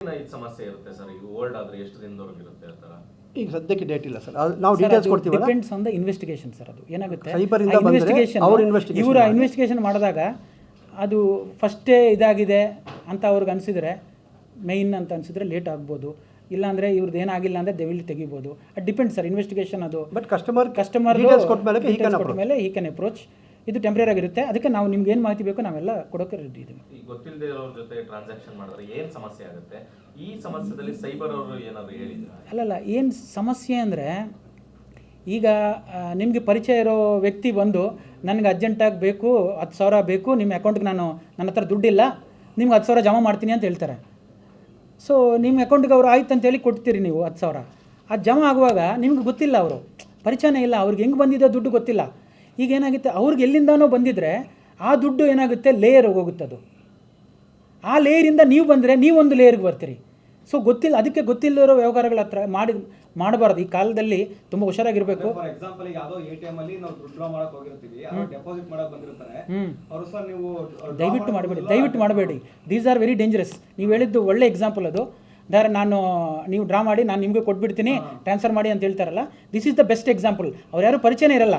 ಇದು ಸಮಸ್ಯೆ ಇರುತ್ತೆ ಸರ್, ಈಗ ಓಲ್ಡ್ ಆದ್ರೆ ಎಷ್ಟು ದಿನದವರೆಗೆ ಇರುತ್ತೆ ಆ ಥರ? ಈಗ ಸದ್ಯಕ್ಕೆ ಡೇಟ್ ಇಲ್ಲ ಸರ್, ನಾವು ಡೀಟೇಲ್ಸ್ ಕೊಡ್ತೀವಿ. Depends on the investigation sir. ಅದು ಏನಾಗುತ್ತೆ, ಸೈಬರಿಂದ ಬಂದರೆ ಅವ್ರ ಇನ್ವೆಸ್ಟಿಗೇಷನ್ ಮಾಡಿದಾಗ ಅದು ಫಸ್ಟೇ ಇದಾಗಿದೆ ಅಂತ ಅವ್ರಿಗೆ ಅನಿಸಿದರೆ, ಮೈನ್ ಅಂತ ಅನಿಸಿದ್ರೆ ಲೇಟ್ ಆಗ್ಬೋದು. ಇಲ್ಲಾಂದರೆ ಇವ್ರದ್ದು ಏನಾಗಿಲ್ಲ ಅಂದರೆ ದೆವಿಲ್ ತೆಗಿಬೋದು. ಅದು ಡಿಪೆಂಡ್ ಸರ್, ಇನ್ವೆಸ್ಟಿಗೇಷನ್ ಅದು. ಬಟ್ ಕಸ್ಟಮರ್ ಕೊಟ್ಟ ಮೇಲೆ ಹಿ ಕ್ಯಾನ್ ಅಪ್ರೋಚ್. ಇದು ಟೆಂಪ್ರರಿ ಆಗಿರುತ್ತೆ. ಅದಕ್ಕೆ ನಾವು ನಿಮ್ಗೆ ಏನು ಮಾಹಿತಿ ಬೇಕೋ ನಾವೆಲ್ಲ ಕೊಡೋಕೆ ರೆಡಿ ಇದ್ದೀವಿ. ಈಗ ಗೊತ್ತಿಲ್ಲದೆ ಇರೋರ ಜೊತೆ ಟ್ರಾನ್ಸಾಕ್ಷನ್ ಮಾಡಿದ್ರೆ ಏನು ಸಮಸ್ಯೆ ಆಗುತ್ತೆ? ಈ ಸಮಸ್ಯೆದಲ್ಲಿ ಸೈಬರ್ ಅವರು ಏನಾದರೂ ಹೇಳಿದ್ರು? ಅಲ್ಲಲ್ಲ, ಏನು ಸಮಸ್ಯೆ ಅಂದರೆ, ಈಗ ನಿಮಗೆ ಪರಿಚಯ ಇರೋ ವ್ಯಕ್ತಿ ಬಂದು ನನಗೆ ಅರ್ಜೆಂಟಾಗಿ ಬೇಕು, 10,000 ಬೇಕು, ನಿಮ್ಮ ಅಕೌಂಟ್ಗೆ ನನ್ನ ಹತ್ರ ದುಡ್ಡಿಲ್ಲ, ನಿಮ್ಗೆ 10,000 ಜಮಾ ಮಾಡ್ತೀನಿ ಅಂತ ಹೇಳ್ತಾರೆ. ಸೊ ನಿಮ್ಮ ಅಕೌಂಟ್ಗೆ ಅವರು ಆಯ್ತು ಅಂತೇಳಿ ಕೊಡ್ತೀರಿ ನೀವು 10,000. ಅದು ಜಮಾ ಆಗುವಾಗ ನಿಮ್ಗೆ ಗೊತ್ತಿಲ್ಲ, ಅವರು ಪರಿಚಯನೇ ಇಲ್ಲ, ಅವ್ರಿಗೆ ಹೆಂಗೆ ಬಂದಿದೆ ದುಡ್ಡು ಗೊತ್ತಿಲ್ಲ. ಈಗ ಏನಾಗುತ್ತೆ, ಅವ್ರಿಗೆ ಎಲ್ಲಿಂದನೋ ಬಂದಿದ್ದರೆ ಆ ದುಡ್ಡು ಏನಾಗುತ್ತೆ, ಲೇಯರ್ ಹೋಗುತ್ತೆ. ಅದು ಆ ಲೇಯರಿಂದ ನೀವು ಬಂದರೆ ನೀವೊಂದು ಲೇಯರ್ಗೆ ಬರ್ತೀರಿ. ಸೊ ಗೊತ್ತಿಲ್ಲ, ಅದಕ್ಕೆ ಗೊತ್ತಿಲ್ಲದಿರೋ ವ್ಯವಹಾರಗಳ ಹತ್ರ ಮಾಡಬಾರ್ದು. ಈ ಕಾಲದಲ್ಲಿ ತುಂಬ ಹುಷಾರಾಗಿರಬೇಕು. ಫಾರ್ ಎಕ್ಸಾಂಪಲ್, ಈಗ ಯಾವುದೋ ATM ಅಲ್ಲಿ ನಾವು ದುಡ್ಡು ಡ್ರಾ ಮಾಡಕ್ಕೆ ಹೋಗಿರ್ತೀವಿ, ಅವರು ಡೆಪಾಸಿಟ್ ಮಾಡಕ್ಕೆ ಬಂದಿರ್ತಾರೆ. ಅವರು ಸರ್ ನೀವು ದಯವಿಟ್ಟು ಮಾಡಬೇಡಿ. These are very dangerous. ನೀವು ಹೇಳಿದ್ದು ಒಳ್ಳೆ ಎಕ್ಸಾಂಪಲ್ ಅದು. ನೀವು ಡ್ರಾ ಮಾಡಿ ನಾನು ನಿಮಗೆ ಕೊಟ್ಬಿಡ್ತೀನಿ, ಟ್ರಾನ್ಸ್ಫರ್ ಮಾಡಿ ಅಂತ ಹೇಳ್ತಾರಲ್ಲ, this is the best example. ಅವ್ರು ಯಾರು ಪರಿಚಯನೇ ಇರಲ್ಲ,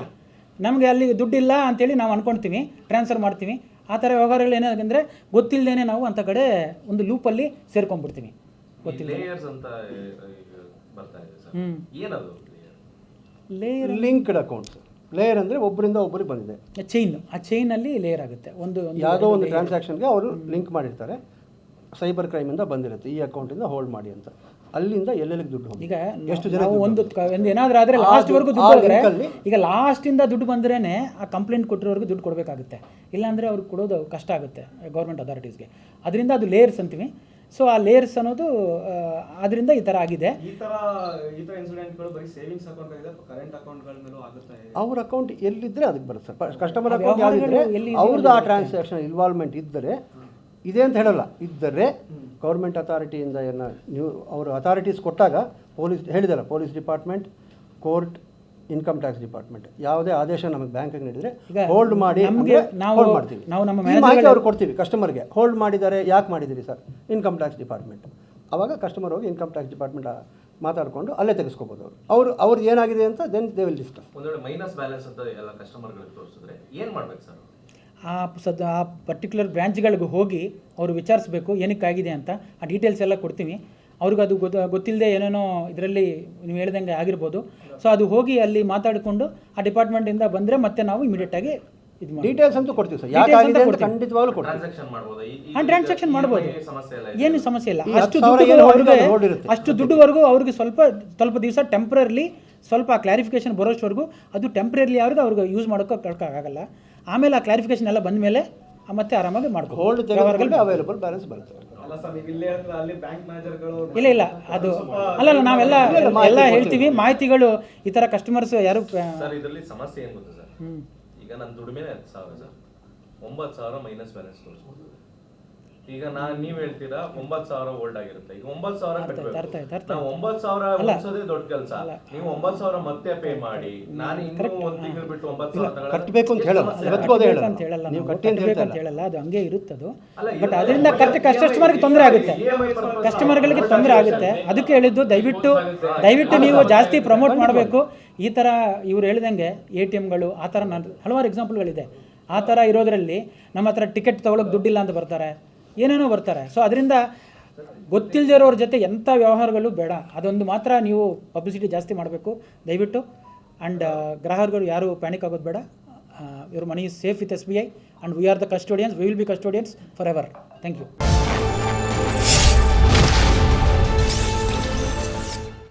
ನಮಗೆ ಅಲ್ಲಿ ದುಡ್ಡಿಲ್ಲ ಅಂತೇಳಿ ನಾವು ಅನ್ಕೊಳ್ತೀವಿ, ಟ್ರಾನ್ಸ್ಫರ್ ಮಾಡ್ತೀವಿ. ಆ ಥರ ವ್ಯವಹಾರಗಳು ಏನಾಗಂದರೆ ಗೊತ್ತಿಲ್ಲದೇನೆ ನಾವು ಅಂಥ ಕಡೆ ಒಂದು ಲೂಪಲ್ಲಿ ಸೇರ್ಕೊಂಡ್ಬಿಡ್ತೀವಿ. ಗೊತ್ತಿಲ್ಲ ಲೇಯರ್ ಲಿಂಕ್ಡ್ ಅಕೌಂಟ್ಸ್. ಲೇಯರ್ ಅಂದರೆ ಒಬ್ಬರಿಂದ ಒಬ್ಬರಿಗೆ ಬಂದಿದೆ ಚೈನ್. ಆ ಚೈನಲ್ಲಿ ಲೇಯರ್ ಆಗುತ್ತೆ. ಯಾವುದೋ ಒಂದು ಟ್ರಾನ್ಸಾಕ್ಷನ್ಗೆ ಅವರು ಲಿಂಕ್ ಮಾಡಿರ್ತಾರೆ, ಸೈಬರ್ ಕ್ರೈಮಿಂದ ಬಂದಿರುತ್ತೆ, ಈ ಅಕೌಂಟಿಂದ ಹೋಲ್ಡ್ ಮಾಡಿ ಅಂತ. ಅಲ್ಲಿಂದ ಎಲ್ಲೆಲ್ಲಿಗೆ ದುಡ್ಡು ಹೋಗಿ ಈಗ ಎಷ್ಟು ಜನ ಒಂದು ಏನಾದರೂ ಆದರೆ ಲಾಸ್ಟ್ವರೆಗೂ ದುಡ್ಡು ಹೋದರೆ, ಈಗ ಲಾಸ್ಟಿಂದ ದುಡ್ಡು ಬಂದ್ರೇ ಆ ಕಂಪ್ಲೇಂಟ್ ಕೊಟ್ಟಿರೋರ್ಗೂ ದುಡ್ಡು ಕೊಡಬೇಕಾಗುತ್ತೆ. ಇಲ್ಲಾಂದರೆ ಅವ್ರಿಗೆ ಕೊಡೋದು ಕಷ್ಟ ಆಗುತ್ತೆ ಗೌರ್ಮೆಂಟ್ ಅಥಾರಿಟೀಸ್ಗೆ. ಅದರಿಂದ ಅದು ಲೇಯರ್ಸ್ ಅಂತೀವಿ. ಸೊ ಆ ಲೇಯರ್ಸ್ ಅನ್ನೋದು ಅದರಿಂದ ಈ ಥರ ಆಗಿದೆ. ಈ ಥರ ಇನ್ಸಿಡೆಂಟ್ಗಳು ಬರೀ ಸೇವಿಂಗ್ಸ್ ಅಕೌಂಟ್ ಆಗಿದೆ, ಕರೆಂಟ್ ಅಕೌಂಟ್ಗಳ ಮೇಲೂ ಆಗುತ್ತೆ. ಅವ್ರ ಅಕೌಂಟ್ ಎಲ್ಲಿದ್ದರೆ ಅದಕ್ಕೆ ಬರುತ್ತೆ ಸರ್. ಕಸ್ಟಮರ್ ಅಕೌಂಟ್ ಯಾವುದಿದ್ರೆ ಅವ್ರದ್ದು ಆ ಟ್ರಾನ್ಸಾಕ್ಷನ್ ಇನ್ವಾಲ್ವ್ಮೆಂಟ್ ಇದ್ದರೆ, ಇದೆ ಅಂತ ಹೇಳಲ್ಲ, ಇದ್ದರೆ ಗೌರ್ಮೆಂಟ್ ಅಥಾರಿಟಿಯಿಂದ ಏನು ನೀವು ಅವರು ಅಥಾರಿಟೀಸ್ ಕೊಟ್ಟಾಗ ಪೊಲೀಸ್ ಹೇಳಿದಲ್ಲ, police department, court, income tax department ಯಾವುದೇ ಆದೇಶ ನಮಗೆ ಬ್ಯಾಂಕಿಗೆ ನೀಡಿದರೆ ಹೋಲ್ಡ್ ಮಾಡಿ ಹೋಲ್ಡ್ ಮಾಡ್ತೀವಿ. ಮಾಹಿತಿ ಅವ್ರು ಕೊಡ್ತೀವಿ ಕಸ್ಟಮರ್ಗೆ. ಹೋಲ್ಡ್ ಮಾಡಿದ್ದಾರೆ, ಯಾಕೆ ಮಾಡಿದ್ದೀರಿ ಸರ್? Income tax department. ಆವಾಗ ಕಸ್ಟಮರ್ ಹೋಗಿ ಇನ್ಕಮ್ ಟ್ಯಾಕ್ಸ್ ಡಿಪಾರ್ಟ್ಮೆಂಟ್ ಮಾತಾಡಿಕೊಂಡು ಅಲ್ಲೇ ತೆಗೆಸ್ಕೋಬೋದು. ಅವ್ರದ್ದು ಏನಾಗಿದೆ ಅಂತ ದೆನ್ ದೇ ವಿಲ್ ಡಿಸ್ಕಸ್. ಒಂದು ವೇಳೆ ಮೈನಸ್ ಬ್ಯಾಲೆನ್ಸ್ ಅಂತ ಎಲ್ಲ ಕಸ್ಟಮರ್ಗಳಿಗೆ ತೋರಿಸಿದ್ರೆ ಏನು ಮಾಡ್ಬೇಕು ಸರ್? ಆ ಪರ್ಟಿಕ್ಯುಲರ್ ಬ್ರ್ಯಾಂಚ್ಗಳಿಗೆ ಹೋಗಿ ಅವರು ವಿಚಾರಿಸಬೇಕು ಏನಕ್ಕಾಗಿದೆ ಅಂತ. ಆ ಡೀಟೇಲ್ಸ್ ಎಲ್ಲ ಕೊಡ್ತೀವಿ ಅವ್ರಿಗೆ. ಅದು ಗೊತ್ತಿಲ್ಲದೆ ಏನೇನೋ ಇದರಲ್ಲಿ ನೀವು ಹೇಳ್ದಂಗೆ ಆಗಿರ್ಬೋದು. ಸೊ ಅದು ಹೋಗಿ ಅಲ್ಲಿ ಮಾತಾಡಿಕೊಂಡು ಆ ಡಿಪಾರ್ಟ್ಮೆಂಟಿಂದ ಬಂದರೆ ಮತ್ತೆ ನಾವು ಇಮಿಡಿಯೇಟಾಗಿ ಇದು ಮಾಡಿ ಡೀಟೇಲ್ಸ್ ಅಂತೂ ಕೊಡ್ತೀವಿ ಸರ್. ಖಂಡಿತವಾಗ್ಲೂ ಕೊಡ್ತೀವಿ. ಟ್ರಾನ್ಸಾಕ್ಷನ್ ಮಾಡ್ಬೋದು, ಏನು ಸಮಸ್ಯೆ ಇಲ್ಲ. ಅಷ್ಟು ದುಡ್ಡುವರೆಗೂ ಅವ್ರಿಗೆ ಸ್ವಲ್ಪ ದಿವಸ ಟೆಂಪ್ರರಿಲಿ ಸ್ವಲ್ಪ ಕ್ಲಾರಿಫಿಕೇಶನ್ ಬರೋಷ್ಟವರೆಗೂ ಅದು ಟೆಂಪ್ರರಿಲಿ ಯಾವ್ದು ಅವ್ರಿಗೆ ಯೂಸ್ ಮಾಡೋಕ್ಕಾಗಲ್ಲ. ಆಮೇಲೆ ಆ ಕ್ಲಾರಿಫಿಕೇಶನ್ ಎಲ್ಲ ಬಂದ ಮೇಲೆ ಮತ್ತೆ ಆರಾಮಾಗಿ ಮಾಡ್ಬೋದು. ಅವೈಲೇಬಲ್ ಬ್ಯಾಲೆನ್ಸ್ ಬರುತ್ತೆ. ಇಲ್ಲ ಅದು ಅಲ್ಲ, ನಾವೆಲ್ಲ ಹೇಳ್ತೀವಿ ಮಾಹಿತಿಗಳು. ಈ ಥರ ಕಸ್ಟಮರ್ಸ್ ಯಾರು ಸರ್ ಇದರಲ್ಲಿ ಸಮಸ್ಯೆ ಏನು ಗೊತ್ತಾ ಸರ್? ಈಗ ನನ್ನ ದುಡಿಮೆ 10,000 ಸರ್, 9,000 ಮೈನಸ್ ಬ್ಯಾಲೆನ್ಸ್ ತೋರಿಸ್ಬೋದು. ಈಗ ನೀವು ಹೇಳ್ತೀರಾ 9,000 ಓಲ್ಡ್ ಆಗಿರುತ್ತೆ. ಈಗ 9,000 ಕಟ್ಟಬೇಕು. ನಾವು 9,000 ಉಳಿಸೋದೇ ದೊಡ್ಡ ಕೆಲಸ. ನೀವು 9,000 ಮತ್ತೆ ಪೇ ಮಾಡಿ, ನಾನು ಇನ್ನೂ ಒಂದು ತಿಂಗಳು ಬಿಟ್ಟು 9,000 ಕಟ್ಟಬೇಕು ಅಂತ ಹೇಳಲ್ಲ, ಅಂತ ಹೇಳಲ್ಲ. ಅದು ಹಂಗೆ ಇರುತ್ತೆ ಅದು. ಬಟ್ ಅದರಿಂದ ಕಸ್ಟಮರ್ಗೆ ತೊಂದರೆ ಆಗುತ್ತೆ, ಕಸ್ಟಮರ್ಗಳಿಗೆ ತೊಂದರೆ ಆಗುತ್ತೆ. ಅದಕ್ಕೆ ಹೇಳಿದ್ದು ದಯವಿಟ್ಟು ನೀವು ಜಾಸ್ತಿ ಪ್ರಮೋಟ್ ಮಾಡಬೇಕು. ಈ ಥರ ಇವ್ರು ಹೇಳಿದಂಗೆ ATMಗಳು ಆ ಥರ ಹಲವಾರು ಎಕ್ಸಾಂಪಲ್ಗಳಿದೆ. ಆ ಥರ ಇರೋದ್ರಲ್ಲಿ ನಮ್ಮ ಹತ್ರ ಟಿಕೆಟ್ ತೊಗೊಳಕ್ಕೆ ದುಡ್ಡಿಲ್ಲ ಅಂತ ಬರ್ತಾರೆ, ಏನೇನೋ ಬರ್ತಾರೆ. ಸೊ ಅದರಿಂದ ಗೊತ್ತಿಲ್ಲದೆ ಇರೋರ ಜೊತೆ ಎಂಥ ವ್ಯವಹಾರಗಳು ಬೇಡ. ಅದೊಂದು ಮಾತ್ರ ನೀವು ಪಬ್ಲಿಸಿಟಿ ಜಾಸ್ತಿ ಮಾಡಬೇಕು ದಯವಿಟ್ಟು. ಆ್ಯಂಡ್ ಗ್ರಾಹಕರು ಯಾರು ಪ್ಯಾನಿಕ್ ಆಗೋದು ಬೇಡ. Your money is safe with SBI and we are the custodians. We will be custodians for ever. Thank you.